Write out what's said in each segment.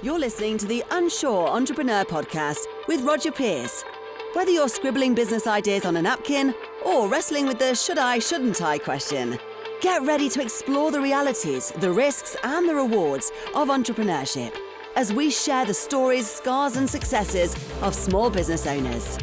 You're listening to the Unsure Entrepreneur Podcast with Roger Pierce. Whether you're scribbling business ideas on a napkin or wrestling with the should I, shouldn't I question, get ready to explore the realities, the risks, and the rewards of entrepreneurship as we share the stories, scars, and successes of small business owners.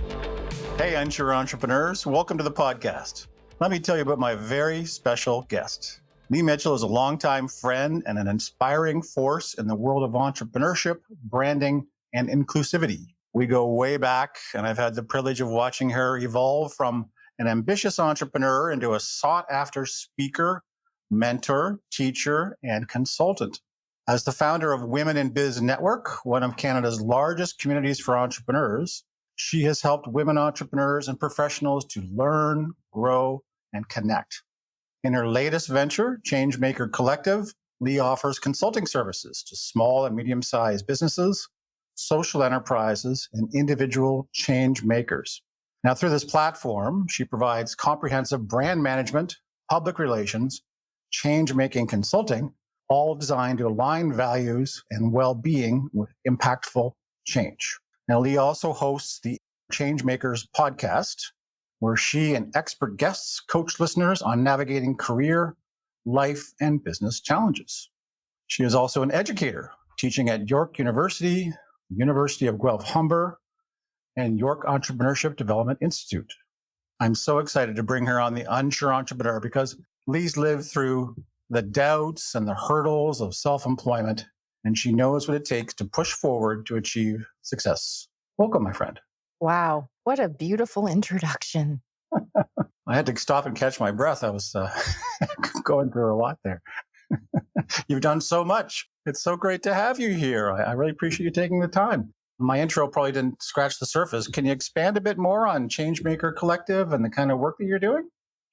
Hey, Unsure Entrepreneurs. Welcome to the podcast. Let me tell you about my very special guest. Leigh Mitchell is a longtime friend and an inspiring force in the world of entrepreneurship, branding, and inclusivity. We go way back, and I've had the privilege of watching her evolve from an ambitious entrepreneur into a sought-after speaker, mentor, teacher, and consultant. As the founder of Women in Biz Network, one of Canada's largest communities for entrepreneurs, she has helped women entrepreneurs and professionals to learn, grow, and connect. In her latest venture, ChangeMaker Collective, Leigh offers consulting services to small and medium-sized businesses, social enterprises, and individual change makers. Now, through this platform, she provides comprehensive brand management, public relations, change-making consulting, all designed to align values and well-being with impactful change. Now, Leigh also hosts the ChangeMakers podcast, where she and expert guests coach listeners on navigating career, life, and business challenges. She is also an educator, teaching at York University, University of Guelph-Humber, and York Entrepreneurship Development Institute. I'm so excited to bring her on the Unsure Entrepreneur because Leigh's lived through the doubts and the hurdles of self-employment, and she knows what it takes to push forward to achieve success. Welcome, my friend. Wow, what a beautiful introduction. I had to stop and catch my breath. I was going through a lot there. You've done so much. It's so great to have you here. I really appreciate you taking the time. My intro probably didn't scratch the surface. Can you expand a bit more on ChangeMaker Collective and the kind of work that you're doing?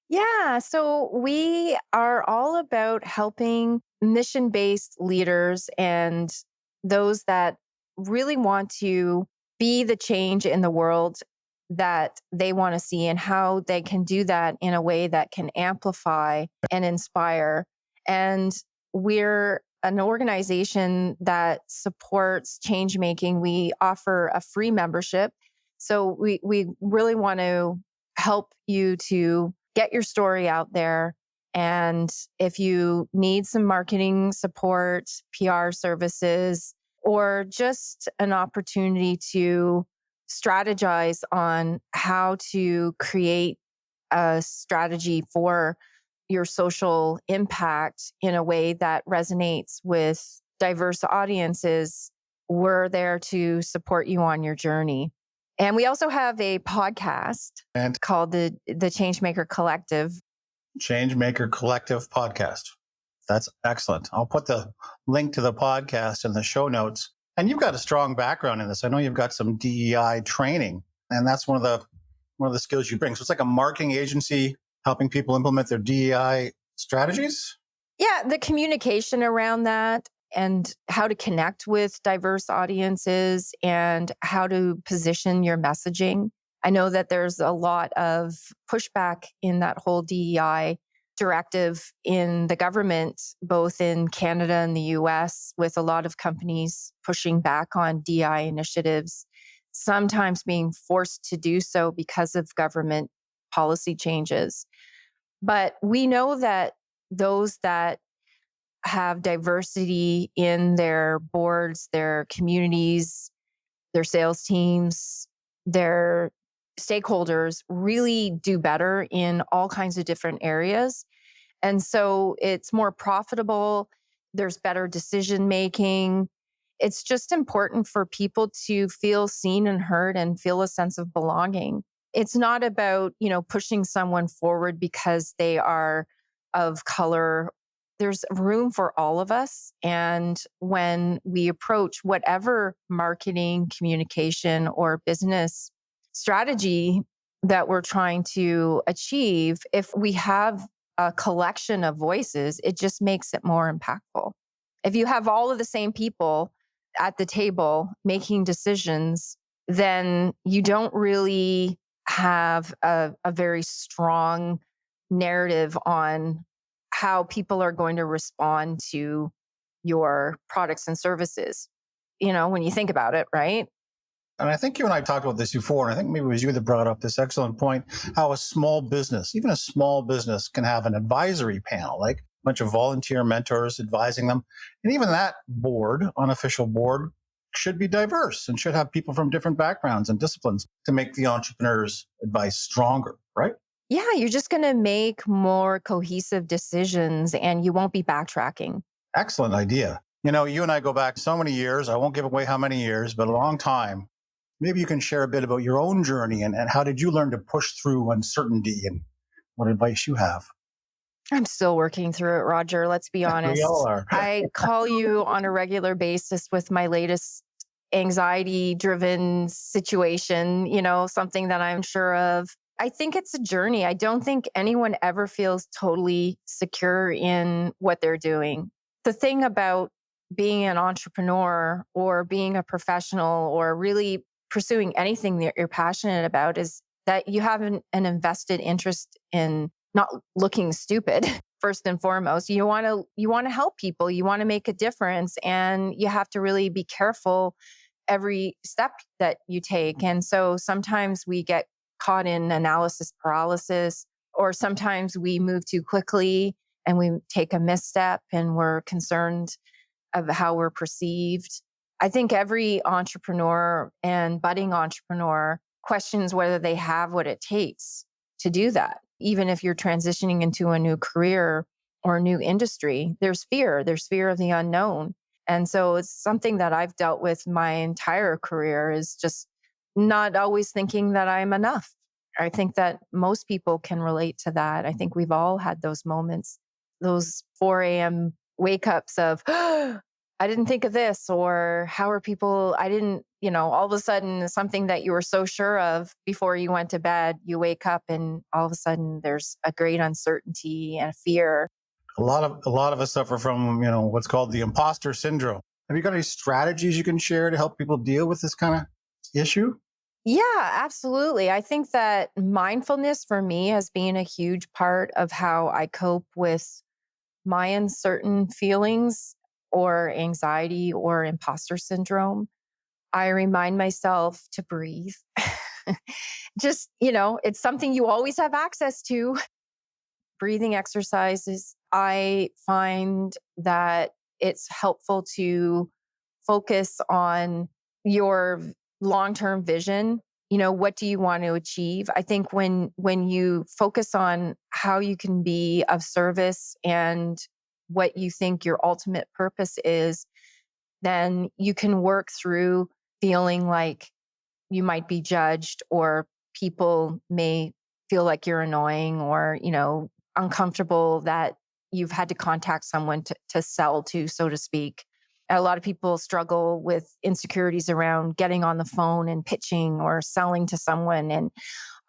Yeah, so we are all about helping mission-based leaders and those that really want to be the change in the world that they want to see and how they can do that in a way that can amplify and inspire. And we're an organization that supports change making. We offer a free membership. So we really want to help you to get your story out there. And if you need some marketing support, PR services, or just an opportunity to strategize on how to create a strategy for your social impact in a way that resonates with diverse audiences, we're there to support you on your journey. And we also have a podcast called the ChangeMaker Collective. ChangeMaker Collective podcast. That's excellent. I'll put the link to the podcast in the show notes. And you've got a strong background in this. I know you've got some DEI training, and that's one of the skills you bring. So it's like a marketing agency helping people implement their DEI strategies. Yeah, the communication around that and how to connect with diverse audiences and how to position your messaging. I know that there's a lot of pushback in that whole DEI directive in the government, both in Canada and the US, with a lot of companies pushing back on DEI initiatives, sometimes being forced to do so because of government policy changes. But we know that those that have diversity in their boards, their communities, their sales teams, their stakeholders really do better in all kinds of different areas. And so it's more profitable. There's better decision making. It's just important for people to feel seen and heard and feel a sense of belonging. It's not about, pushing someone forward because they are of color. There's room for all of us. And when we approach whatever marketing, communication, or business strategy that we're trying to achieve, if we have a collection of voices, it just makes it more impactful. If you have all of the same people at the table making decisions, then you don't really have a very strong narrative on how people are going to respond to your products and services. when you think about it, right? And I think you and I talked about this before, and I think maybe it was you that brought up this excellent point, how a small business, even a small business, can have an advisory panel, like a bunch of volunteer mentors advising them. And even that board, unofficial board, should be diverse and should have people from different backgrounds and disciplines to make the entrepreneur's advice stronger, right? Yeah, you're just going to make more cohesive decisions and you won't be backtracking. Excellent idea. You and I go back so many years. I won't give away how many years, but a long time. Maybe you can share a bit about your own journey and how did you learn to push through uncertainty and what advice you have? I'm still working through it, Roger. Let's be We all honest. are. I call you on a regular basis with my latest anxiety driven situation, something that I'm sure of. I think it's a journey. I don't think anyone ever feels totally secure in what they're doing. The thing about being an entrepreneur or being a professional or really pursuing anything that you're passionate about is that you have an invested interest in not looking stupid. First and foremost, you want to help people, you want to make a difference, and you have to really be careful every step that you take. And so sometimes we get caught in analysis paralysis, or sometimes we move too quickly and we take a misstep and we're concerned of how we're perceived. I think every entrepreneur and budding entrepreneur questions whether they have what it takes to do that. Even if you're transitioning into a new career or a new industry, there's fear. There's fear of the unknown. And so it's something that I've dealt with my entire career, is just not always thinking that I'm enough. I think that most people can relate to that. I think we've all had those moments, those 4 a.m. wake ups of, I didn't think of this, or how are people, I didn't, all of a sudden something that you were so sure of before you went to bed, you wake up and all of a sudden there's a great uncertainty and fear. A lot of us suffer from, what's called the imposter syndrome. Have you got any strategies you can share to help people deal with this kind of issue? Yeah, absolutely. I think that mindfulness for me has been a huge part of how I cope with my uncertain feelings or anxiety or imposter syndrome. I remind myself to breathe. Just, it's something you always have access to. Breathing exercises. I find that it's helpful to focus on your long-term vision. What do you want to achieve? I think when you focus on how you can be of service and what you think your ultimate purpose is, then you can work through feeling like you might be judged, or people may feel like you're annoying, or, uncomfortable that you've had to contact someone to sell to, so to speak. A lot of people struggle with insecurities around getting on the phone and pitching or selling to someone. And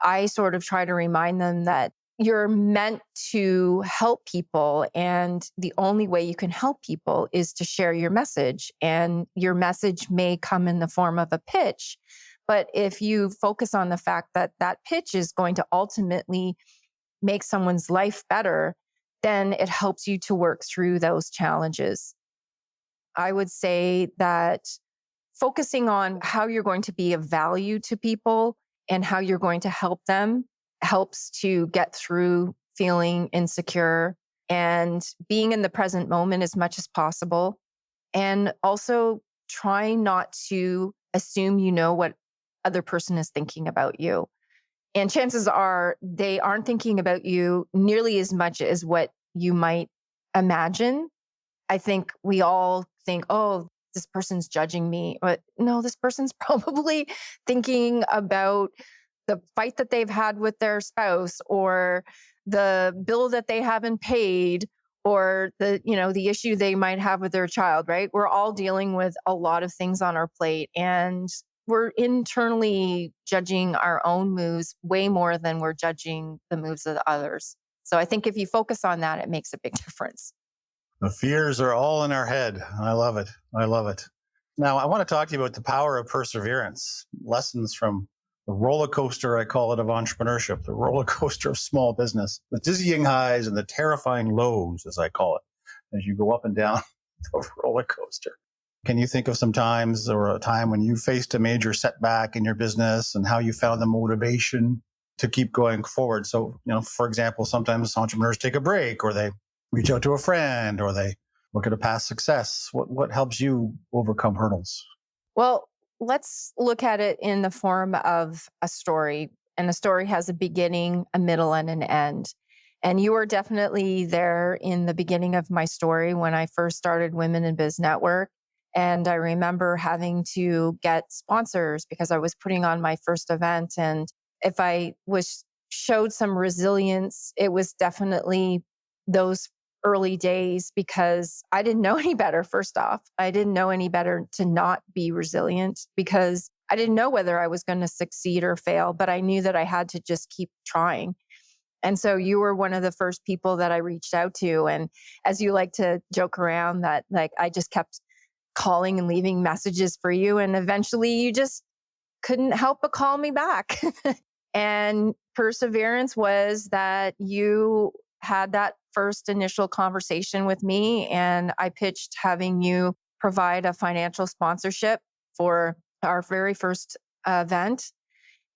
I sort of try to remind them that you're meant to help people. And the only way you can help people is to share your message. And your message may come in the form of a pitch. But if you focus on the fact that that pitch is going to ultimately make someone's life better, then it helps you to work through those challenges. I would say that focusing on how you're going to be of value to people and how you're going to help them helps to get through feeling insecure, and being in the present moment as much as possible. And also trying not to assume you know what other person is thinking about you. And chances are they aren't thinking about you nearly as much as what you might imagine. I think we all think, oh, this person's judging me. But no, this person's probably thinking about the fight that they've had with their spouse, or the bill that they haven't paid, or the issue they might have with their child, right? We're all dealing with a lot of things on our plate, and we're internally judging our own moves way more than we're judging the moves of others. So I think if you focus on that, it makes a big difference. The fears are all in our head. I love it. I love it. Now, I want to talk to you about the power of perseverance, lessons from the roller coaster, I call it, of entrepreneurship, the roller coaster of small business, the dizzying highs and the terrifying lows, as I call it, as you go up and down the roller coaster. Can you think of some times or a time when you faced a major setback in your business and how you found the motivation to keep going forward? So, for example, sometimes entrepreneurs take a break or they reach out to a friend or they look at a past success. What helps you overcome hurdles? Well, let's look at it in the form of a story. And a story has a beginning, a middle, and an end. And you were definitely there in the beginning of my story when I first started Women in Biz Network. And I remember having to get sponsors because I was putting on my first event. And if I showed some resilience, it was definitely those early days because I didn't know any better. First off, I didn't know any better to not be resilient because I didn't know whether I was going to succeed or fail, but I knew that I had to just keep trying. And so you were one of the first people that I reached out to. And as you like to joke around that, like, I just kept calling and leaving messages for you. And eventually you just couldn't help but call me back. And perseverance was that you had that first initial conversation with me, and I pitched having you provide a financial sponsorship for our very first event.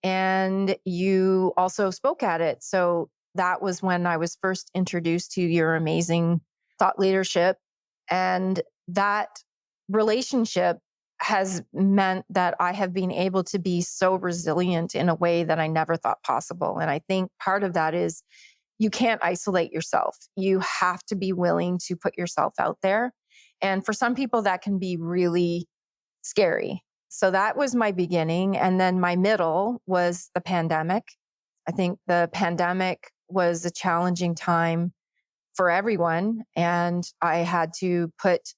And you also spoke at it. So that was when I was first introduced to your amazing thought leadership. And that relationship has meant that I have been able to be so resilient in a way that I never thought possible. And I think part of that is you can't isolate yourself. You have to be willing to put yourself out there. And for some people, that can be really scary. So that was my beginning. And then my middle was the pandemic. I think the pandemic was a challenging time for everyone. And I had to put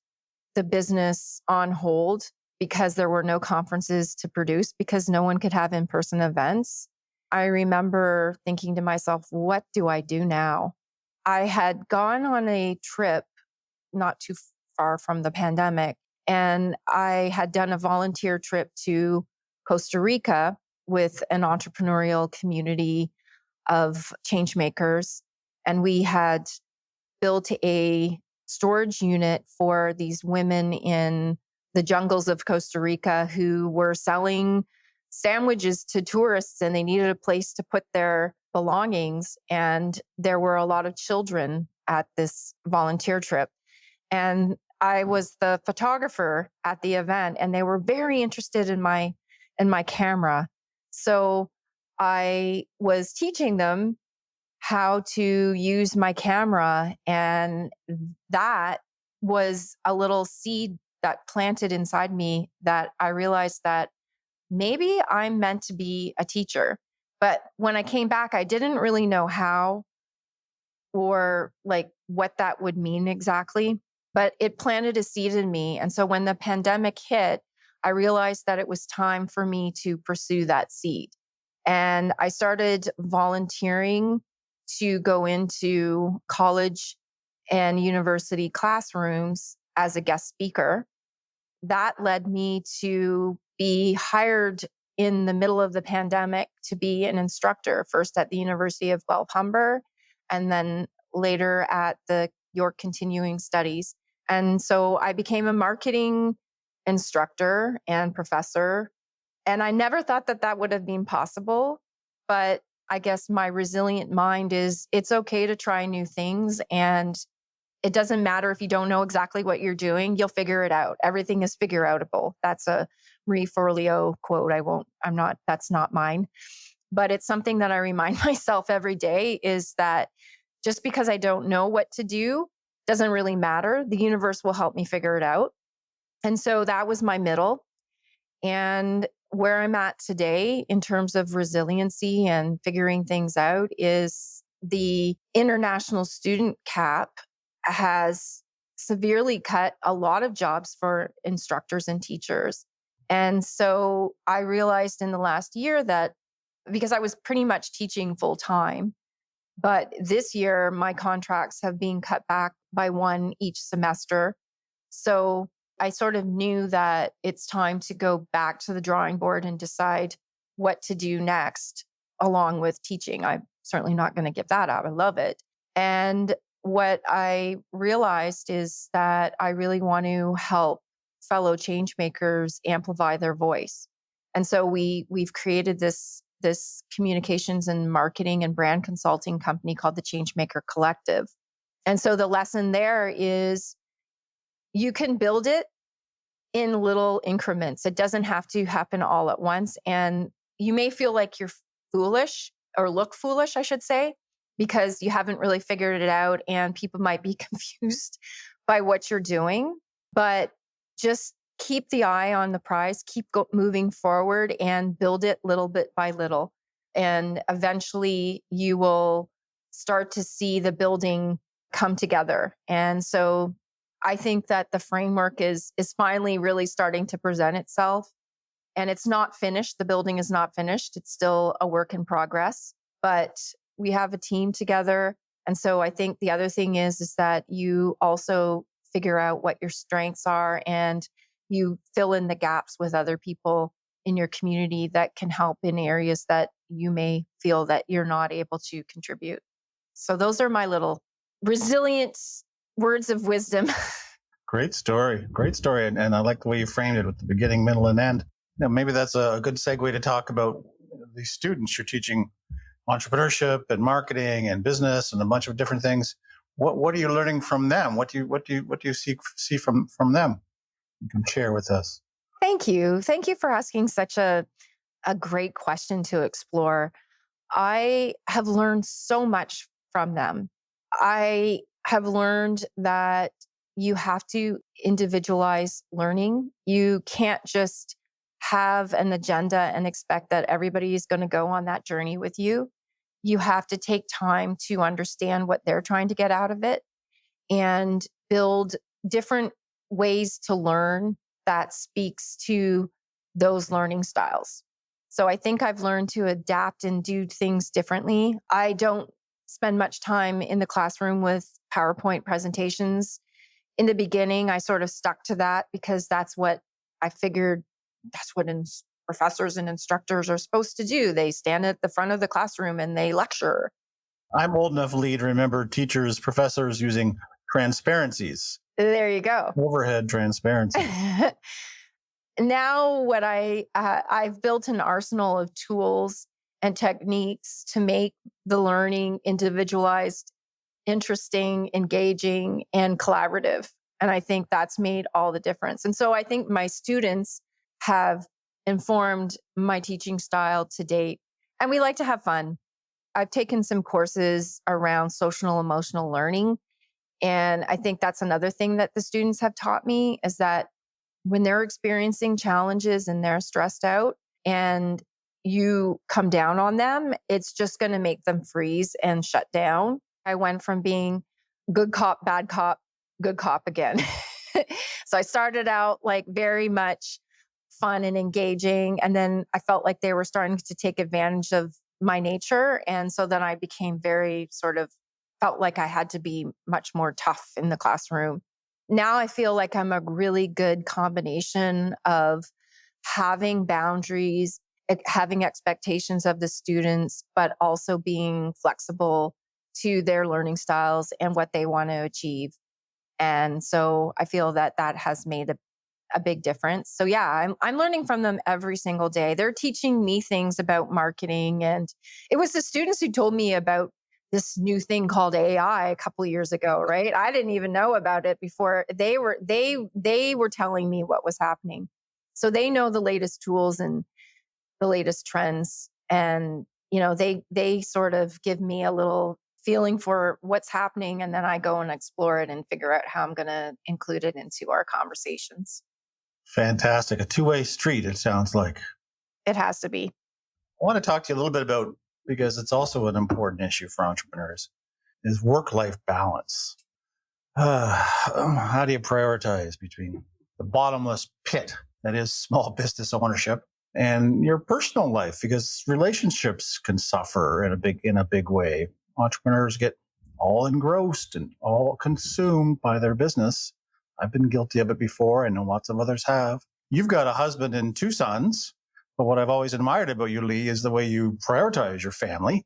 the business on hold because there were no conferences to produce because no one could have in-person events. I remember thinking to myself, what do I do now? I had gone on a trip not too far from the pandemic, and I had done a volunteer trip to Costa Rica with an entrepreneurial community of ChangeMakers. And we had built a storage unit for these women in the jungles of Costa Rica who were selling sandwiches to tourists and they needed a place to put their belongings. And there were a lot of children at this volunteer trip. And I was the photographer at the event and they were very interested in my camera. So I was teaching them how to use my camera. And that was a little seed that planted inside me that I realized that maybe I'm meant to be a teacher. But when I came back, I didn't really know how or like what that would mean exactly, but it planted a seed in me. And so when the pandemic hit, I realized that it was time for me to pursue that seed. And I started volunteering to go into college and university classrooms as a guest speaker. That led me to be hired in the middle of the pandemic to be an instructor, first at the University of Guelph Humber, and then later at the York Continuing Studies. And so I became a marketing instructor and professor. And I never thought that that would have been possible. But I guess my resilient mind is it's okay to try new things. And it doesn't matter if you don't know exactly what you're doing, you'll figure it out. Everything is figure outable. That's a Marie Forleo quote. That's not mine. But it's something that I remind myself every day is that just because I don't know what to do doesn't really matter. The universe will help me figure it out. And so that was my middle. And where I'm at today in terms of resiliency and figuring things out is the international student cap has severely cut a lot of jobs for instructors and teachers. And so I realized in the last year that because I was pretty much teaching full time, but this year my contracts have been cut back by one each semester. So I sort of knew that it's time to go back to the drawing board and decide what to do next along with teaching. I'm certainly not going to give that up. I love it. And what I realized is that I really want to help fellow change makers amplify their voice. And so we've created this communications and marketing and brand consulting company called the ChangeMaker Collective. And so the lesson there is you can build it in little increments. It doesn't have to happen all at once. And you may feel like you're foolish or look foolish, I should say, because you haven't really figured it out and people might be confused by what you're doing. But just keep the eye on the prize, keep moving forward and build it little bit by little. And eventually you will start to see the building come together. And so I think that the framework is finally really starting to present itself. And it's not finished. The building is not finished. It's still a work in progress, but we have a team together. And so I think the other thing is that you also figure out what your strengths are and you fill in the gaps with other people in your community that can help in areas that you may feel that you're not able to contribute. So those are my little resilient words of wisdom. Great story. Great story. And I like the way you framed it with the beginning, middle, and end. Maybe that's a good segue to talk about these students you're teaching entrepreneurship and marketing and business and a bunch of different things. What are you learning from them? What do you see from them? You can share with us. Thank you. Thank you for asking such a great question to explore. I have learned so much from them. I have learned that you have to individualize learning. You can't just have an agenda and expect that everybody is going to go on that journey with you. You have to take time to understand what they're trying to get out of it and build different ways to learn that speaks to those learning styles. So I think I've learned to adapt and do things differently. I don't spend much time in the classroom with PowerPoint presentations. In the beginning, I sort of stuck to that because that's what I figured that's what professors and instructors are supposed to do. They stand at the front of the classroom and they lecture. I'm old enough, Leigh, to remember teachers, professors using transparencies. There you go. Overhead transparency. Now what I've built an arsenal of tools and techniques to make the learning individualized, interesting, engaging, and collaborative. And I think that's made all the difference. And so I think my students have informed my teaching style to date. And we like to have fun. I've taken some courses around social emotional learning. And I think that's another thing that the students have taught me is that when they're experiencing challenges and they're stressed out and you come down on them, it's just going to make them freeze and shut down. I went from being good cop, bad cop, good cop again. So I started out like very much fun and engaging. And then I felt like they were starting to take advantage of my nature. And so then I became very sort of felt like I had to be much more tough in the classroom. Now I feel like I'm a really good combination of having boundaries, having expectations of the students, but also being flexible to their learning styles and what they want to achieve. And so I feel that that has made a big difference. So yeah, I'm learning from them every single day. They're teaching me things about marketing. And it was the students who told me about this new thing called AI a couple of years ago, right? I didn't even know about it before they were telling me what was happening. So they know the latest tools and the latest trends. And, they sort of give me a little feeling for what's happening. And then I go and explore it and figure out how I'm going to include it into our conversations. Fantastic. A two-way street, it sounds like. It has to be. I want to talk to you a little bit about, because it's also an important issue for entrepreneurs, is work-life balance. How do you prioritize between the bottomless pit that is small business ownership and your personal life? Because relationships can suffer in a big way. Entrepreneurs get all engrossed and all consumed by their business. I've been guilty of it before. I know lots of others have. You've got a husband and two sons. But what I've always admired about you, Leigh, is the way you prioritize your family,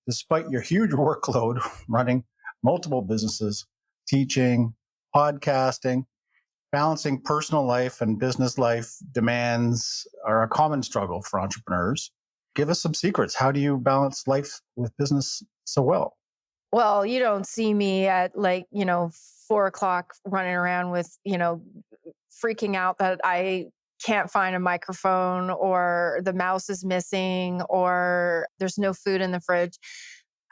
despite your huge workload running multiple businesses, teaching, podcasting. Balancing personal life and business life demands are a common struggle for entrepreneurs. Give us some secrets. How do you balance life with business so well? Well, you don't see me at 4 o'clock running around with, freaking out that I can't find a microphone or the mouse is missing or there's no food in the fridge.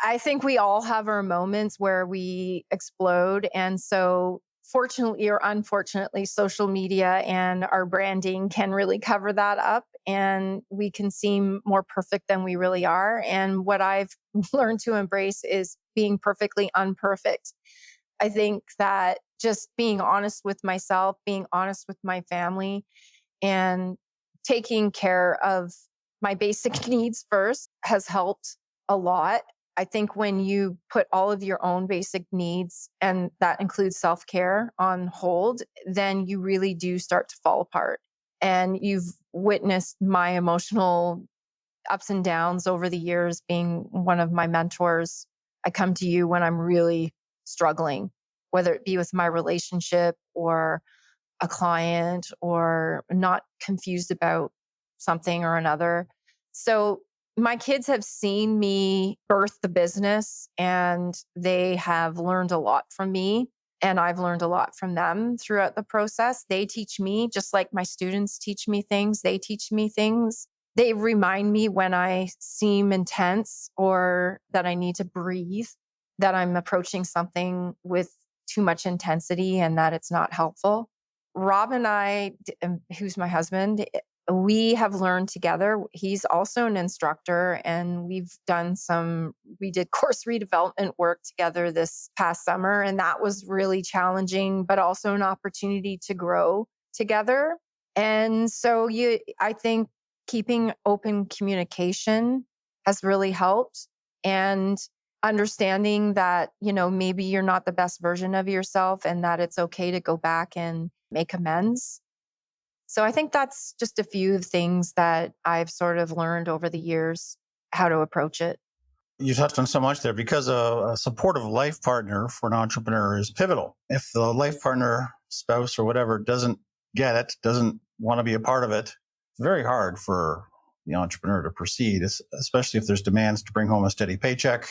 I think we all have our moments where we explode. And so, fortunately or unfortunately, social media and our branding can really cover that up. And we can seem more perfect than we really are. And what I've learned to embrace is being perfectly unperfect. I think that just being honest with myself, being honest with my family, and taking care of my basic needs first has helped a lot. I think when you put all of your own basic needs, and that includes self care, on hold, then you really do start to fall apart. And you've witnessed my emotional ups and downs over the years, being one of my mentors. I come to you when I'm really struggling, whether it be with my relationship or a client or not confused about something or another. So my kids have seen me birth the business and they have learned a lot from me. And I've learned a lot from them throughout the process. They teach me, just like my students teach me things, they teach me things. They remind me when I seem intense or that I need to breathe, that I'm approaching something with too much intensity and that it's not helpful. Rob and I, who's my husband, we have learned together. He's also an instructor, and we did course redevelopment work together this past summer. And that was really challenging, but also an opportunity to grow together. And so I think keeping open communication has really helped. And understanding that, maybe you're not the best version of yourself and that it's okay to go back and make amends. So I think that's just a few things that I've sort of learned over the years how to approach it. You touched on so much there because a supportive life partner for an entrepreneur is pivotal. If the life partner, spouse, or whatever doesn't get it, doesn't want to be a part of it, it's very hard for the entrepreneur to proceed, especially if there's demands to bring home a steady paycheck,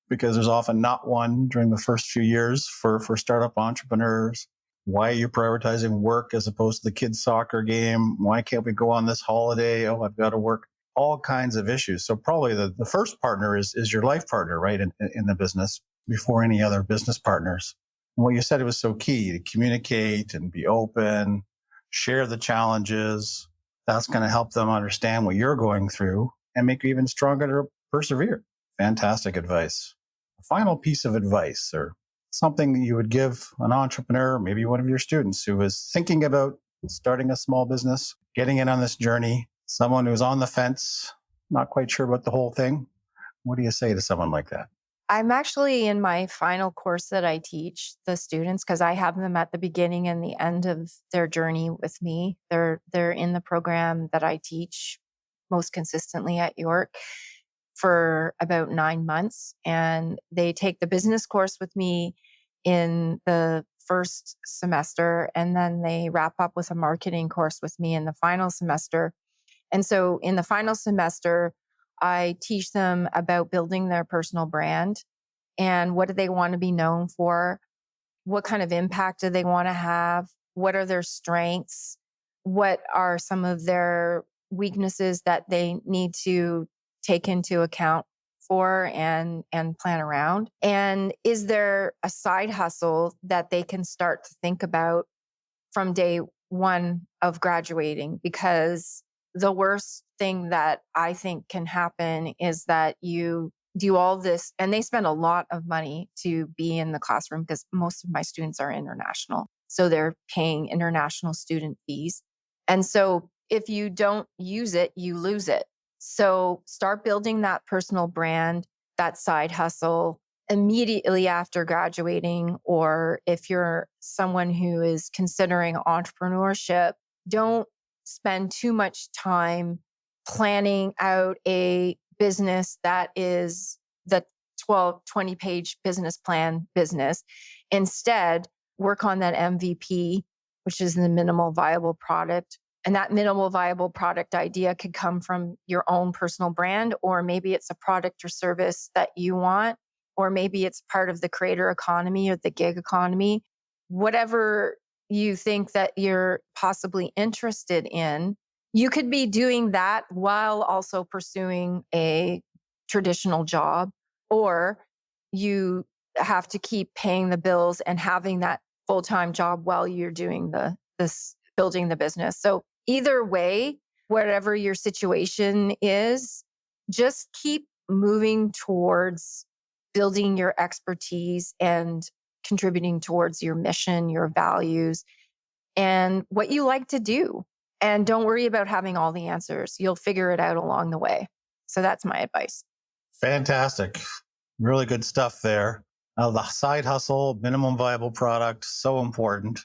because there's often not one during the first few years for startup entrepreneurs. Why are you prioritizing work as opposed to the kids' soccer game? Why can't we go on this holiday? Oh, I've got to work. All kinds of issues. So probably the first partner is your life partner, right, in the business before any other business partners. And what you said, it was so key to communicate and be open, share the challenges. That's going to help them understand what you're going through and make you even stronger to persevere. Fantastic advice. A final piece of advice or something that you would give an entrepreneur, maybe one of your students who is thinking about starting a small business, getting in on this journey, someone who's on the fence, not quite sure about the whole thing. What do you say to someone like that? I'm actually in my final course that I teach the students because I have them at the beginning and the end of their journey with me. They're in the program that I teach most consistently at York for about 9 months, and they take the business course with me in the first semester, and then they wrap up with a marketing course with me in the final semester. And so in the final semester, I teach them about building their personal brand and what do they want to be known for? What kind of impact do they want to have? What are their strengths? What are some of their weaknesses that they need to take into account for and plan around? And is there a side hustle that they can start to think about from day one of graduating? Because the worst thing that I think can happen is that you do all this, and they spend a lot of money to be in the classroom because most of my students are international. So they're paying international student fees. And so if you don't use it, you lose it. So start building that personal brand, that side hustle immediately after graduating. Or if you're someone who is considering entrepreneurship, don't spend too much time planning out a business that is the 20 page business plan business. Instead, work on that MVP, which is the minimal viable product. And that minimal viable product idea could come from your own personal brand, or maybe it's a product or service that you want, or maybe it's part of the creator economy or the gig economy. Whatever you think that you're possibly interested in, you could be doing that while also pursuing a traditional job, or you have to keep paying the bills and having that full-time job while you're doing this building the business. So either way, whatever your situation is, just keep moving towards building your expertise and contributing towards your mission, your values, and what you like to do. And don't worry about having all the answers. You'll figure it out along the way. So that's my advice. Fantastic. Really good stuff there. The side hustle, minimum viable product, so important.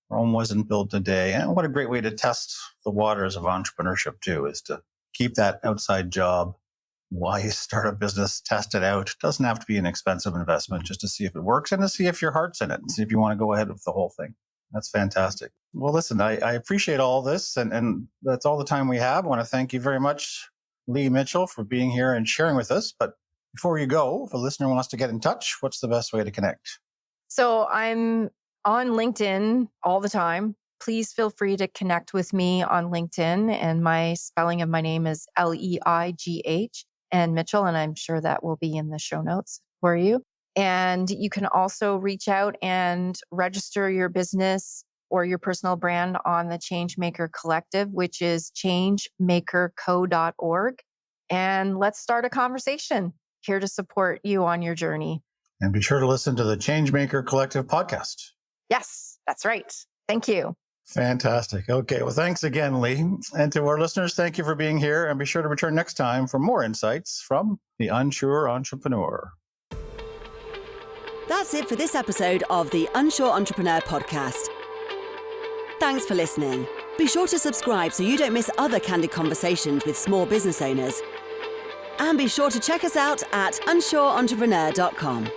Rome wasn't built in a day. And what a great way to test the waters of entrepreneurship too, is to keep that outside job while you start a business, test it out. It doesn't have to be an expensive investment, just to see if it works and to see if your heart's in it and see if you want to go ahead with the whole thing. That's fantastic. Well, listen, I appreciate all this, and that's all the time we have. I want to thank you very much, Leigh Mitchell, for being here and sharing with us. But before you go, if a listener wants to get in touch, what's the best way to connect? So I'm on LinkedIn all the time. Please feel free to connect with me on LinkedIn. And my spelling of my name is Leigh and Mitchell. And I'm sure that will be in the show notes for you. And you can also reach out and register your business or your personal brand on the ChangeMaker Collective, which is changemakerco.org. And let's start a conversation. Here to support you on your journey. And be sure to listen to the ChangeMaker Collective podcast. Yes, that's right. Thank you. Fantastic. Okay. Well, thanks again, Leigh. And to our listeners, thank you for being here. And be sure to return next time for more insights from the Unsure Entrepreneur. That's it for this episode of the Unsure Entrepreneur podcast. Thanks for listening. Be sure to subscribe so you don't miss other candid conversations with small business owners. And be sure to check us out at unsureentrepreneur.com.